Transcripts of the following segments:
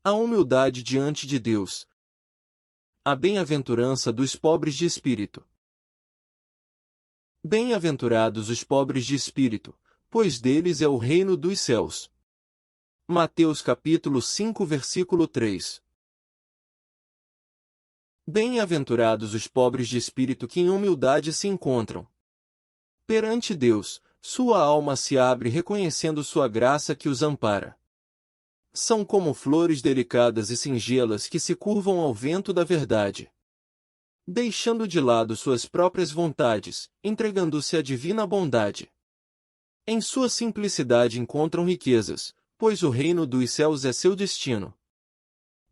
A humildade diante de Deus. A bem-aventurança dos pobres de espírito. Bem-aventurados os pobres de espírito, pois deles é o reino dos céus. Mateus capítulo 5 versículo 3. Bem-aventurados os pobres de espírito que em humildade se encontram. Perante Deus, sua alma se abre reconhecendo sua graça que os ampara. São como flores delicadas e singelas que se curvam ao vento da verdade. Deixando de lado suas próprias vontades, entregando-se à divina bondade. Em sua simplicidade encontram riquezas, pois o reino dos céus é seu destino.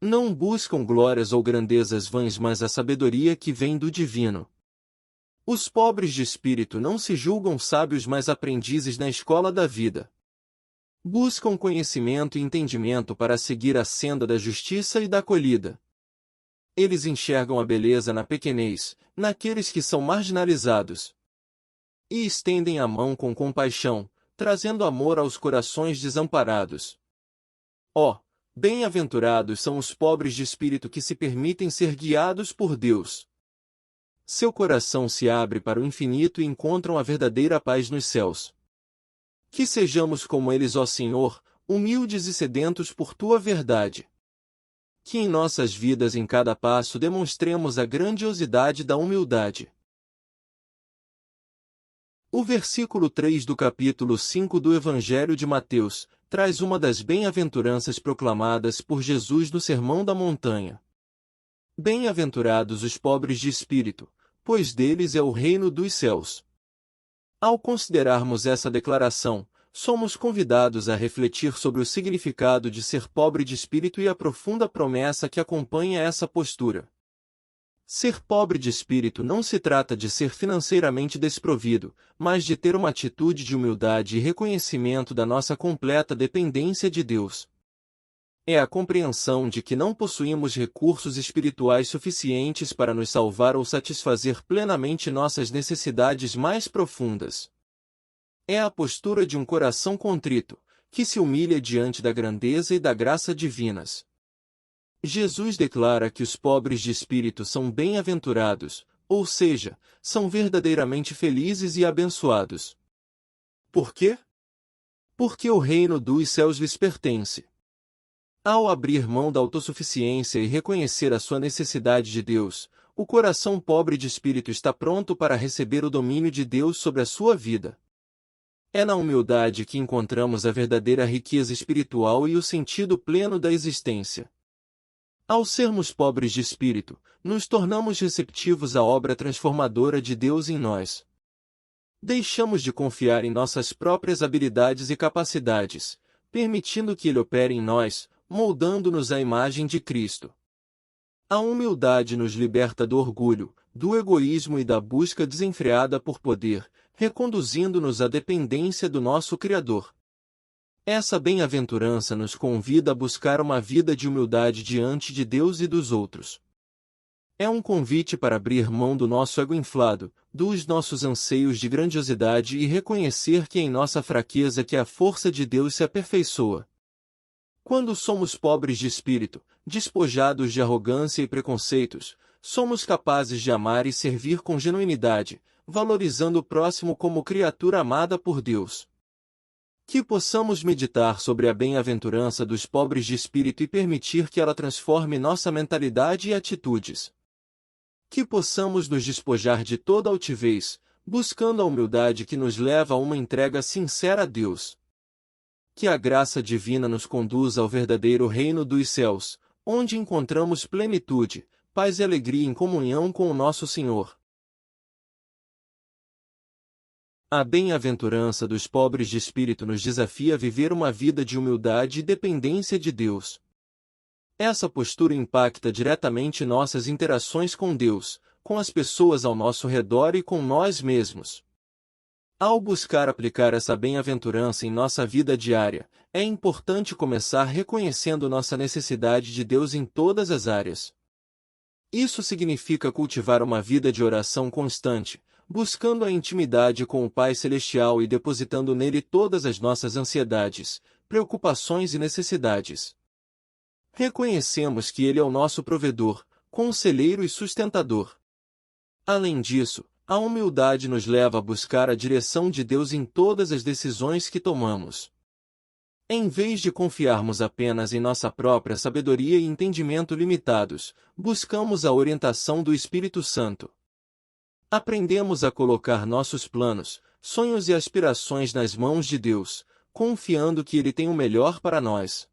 Não buscam glórias ou grandezas vãs, mas a sabedoria que vem do divino. Os pobres de espírito não se julgam sábios, mas aprendizes na escola da vida. Buscam conhecimento e entendimento para seguir a senda da justiça e da acolhida. Eles enxergam a beleza na pequenez, naqueles que são marginalizados. E estendem a mão com compaixão, trazendo amor aos corações desamparados. Ó, bem-aventurados são os pobres de espírito que se permitem ser guiados por Deus. Seu coração se abre para o infinito e encontram a verdadeira paz nos céus. Que sejamos como eles, ó Senhor, humildes e sedentos por Tua verdade. Que em nossas vidas em cada passo demonstremos a grandiosidade da humildade. O versículo 3 do capítulo 5 do Evangelho de Mateus traz uma das bem-aventuranças proclamadas por Jesus no Sermão da Montanha. Bem-aventurados os pobres de espírito, pois deles é o reino dos céus. Ao considerarmos essa declaração, somos convidados a refletir sobre o significado de ser pobre de espírito e a profunda promessa que acompanha essa postura. Ser pobre de espírito não se trata de ser financeiramente desprovido, mas de ter uma atitude de humildade e reconhecimento da nossa completa dependência de Deus. É a compreensão de que não possuímos recursos espirituais suficientes para nos salvar ou satisfazer plenamente nossas necessidades mais profundas. É a postura de um coração contrito, que se humilha diante da grandeza e da graça divinas. Jesus declara que os pobres de espírito são bem-aventurados, ou seja, são verdadeiramente felizes e abençoados. Por quê? Porque o reino dos céus lhes pertence. Ao abrir mão da autossuficiência e reconhecer a sua necessidade de Deus, o coração pobre de espírito está pronto para receber o domínio de Deus sobre a sua vida. É na humildade que encontramos a verdadeira riqueza espiritual e o sentido pleno da existência. Ao sermos pobres de espírito, nos tornamos receptivos à obra transformadora de Deus em nós. Deixamos de confiar em nossas próprias habilidades e capacidades, permitindo que Ele opere em nós, moldando-nos à imagem de Cristo. A humildade nos liberta do orgulho, do egoísmo e da busca desenfreada por poder, reconduzindo-nos à dependência do nosso Criador. Essa bem-aventurança nos convida a buscar uma vida de humildade diante de Deus e dos outros. É um convite para abrir mão do nosso ego inflado, dos nossos anseios de grandiosidade e reconhecer que é em nossa fraqueza que a força de Deus se aperfeiçoa. Quando somos pobres de espírito, despojados de arrogância e preconceitos, somos capazes de amar e servir com genuinidade, valorizando o próximo como criatura amada por Deus. Que possamos meditar sobre a bem-aventurança dos pobres de espírito e permitir que ela transforme nossa mentalidade e atitudes. Que possamos nos despojar de toda altivez, buscando a humildade que nos leva a uma entrega sincera a Deus. Que a graça divina nos conduza ao verdadeiro reino dos céus, onde encontramos plenitude, paz e alegria em comunhão com o nosso Senhor. A bem-aventurança dos pobres de espírito nos desafia a viver uma vida de humildade e dependência de Deus. Essa postura impacta diretamente nossas interações com Deus, com as pessoas ao nosso redor e com nós mesmos. Ao buscar aplicar essa bem-aventurança em nossa vida diária, é importante começar reconhecendo nossa necessidade de Deus em todas as áreas. Isso significa cultivar uma vida de oração constante, buscando a intimidade com o Pai Celestial e depositando nele todas as nossas ansiedades, preocupações e necessidades. Reconhecemos que Ele é o nosso provedor, conselheiro e sustentador. Além disso, a humildade nos leva a buscar a direção de Deus em todas as decisões que tomamos. Em vez de confiarmos apenas em nossa própria sabedoria e entendimento limitados, buscamos a orientação do Espírito Santo. Aprendemos a colocar nossos planos, sonhos e aspirações nas mãos de Deus, confiando que Ele tem o melhor para nós.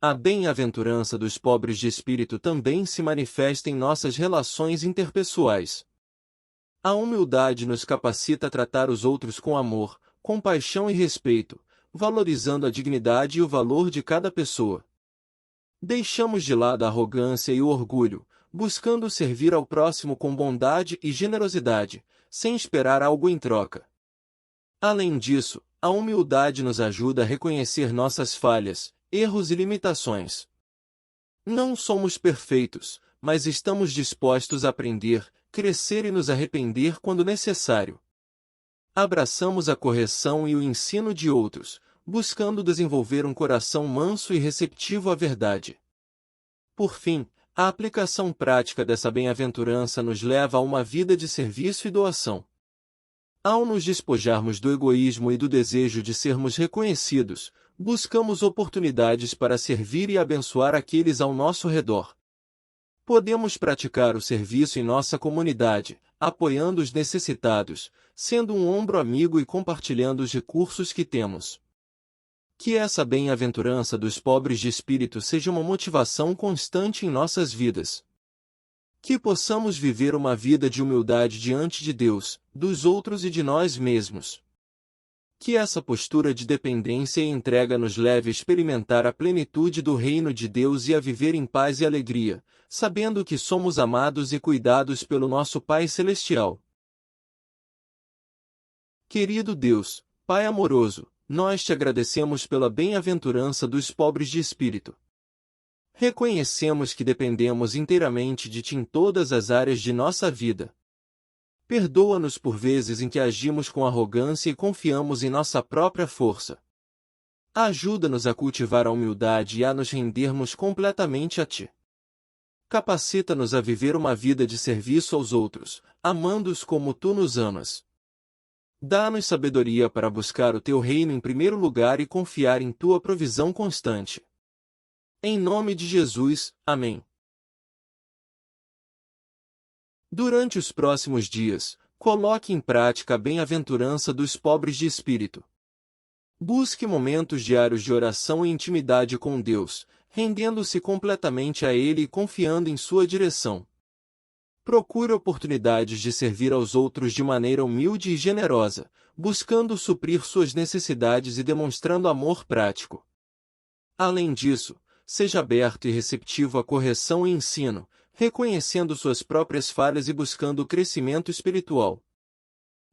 A bem-aventurança dos pobres de espírito também se manifesta em nossas relações interpessoais. A humildade nos capacita a tratar os outros com amor, compaixão e respeito, valorizando a dignidade e o valor de cada pessoa. Deixamos de lado a arrogância e o orgulho, buscando servir ao próximo com bondade e generosidade, sem esperar algo em troca. Além disso, a humildade nos ajuda a reconhecer nossas falhas, erros e limitações. Não somos perfeitos, mas estamos dispostos a aprender, crescer e nos arrepender quando necessário. Abraçamos a correção e o ensino de outros, buscando desenvolver um coração manso e receptivo à verdade. Por fim, a aplicação prática dessa bem-aventurança nos leva a uma vida de serviço e doação. Ao nos despojarmos do egoísmo e do desejo de sermos reconhecidos, buscamos oportunidades para servir e abençoar aqueles ao nosso redor. Podemos praticar o serviço em nossa comunidade, apoiando os necessitados, sendo um ombro amigo e compartilhando os recursos que temos. Que essa bem-aventurança dos pobres de espírito seja uma motivação constante em nossas vidas. Que possamos viver uma vida de humildade diante de Deus, dos outros e de nós mesmos. Que essa postura de dependência e entrega nos leve a experimentar a plenitude do reino de Deus e a viver em paz e alegria, sabendo que somos amados e cuidados pelo nosso Pai Celestial. Querido Deus, Pai amoroso, nós te agradecemos pela bem-aventurança dos pobres de espírito. Reconhecemos que dependemos inteiramente de Ti em todas as áreas de nossa vida. Perdoa-nos por vezes em que agimos com arrogância e confiamos em nossa própria força. Ajuda-nos a cultivar a humildade e a nos rendermos completamente a Ti. Capacita-nos a viver uma vida de serviço aos outros, amando-os como Tu nos amas. Dá-nos sabedoria para buscar o Teu reino em primeiro lugar e confiar em Tua provisão constante. Em nome de Jesus, amém. Durante os próximos dias, coloque em prática a bem-aventurança dos pobres de espírito. Busque momentos diários de oração e intimidade com Deus, rendendo-se completamente a Ele e confiando em sua direção. Procure oportunidades de servir aos outros de maneira humilde e generosa, buscando suprir suas necessidades e demonstrando amor prático. Além disso, seja aberto e receptivo à correção e ensino, reconhecendo suas próprias falhas e buscando o crescimento espiritual.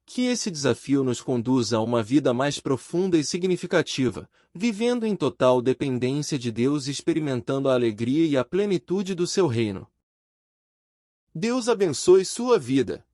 Que esse desafio nos conduza a uma vida mais profunda e significativa, vivendo em total dependência de Deus e experimentando a alegria e a plenitude do seu reino. Deus abençoe sua vida.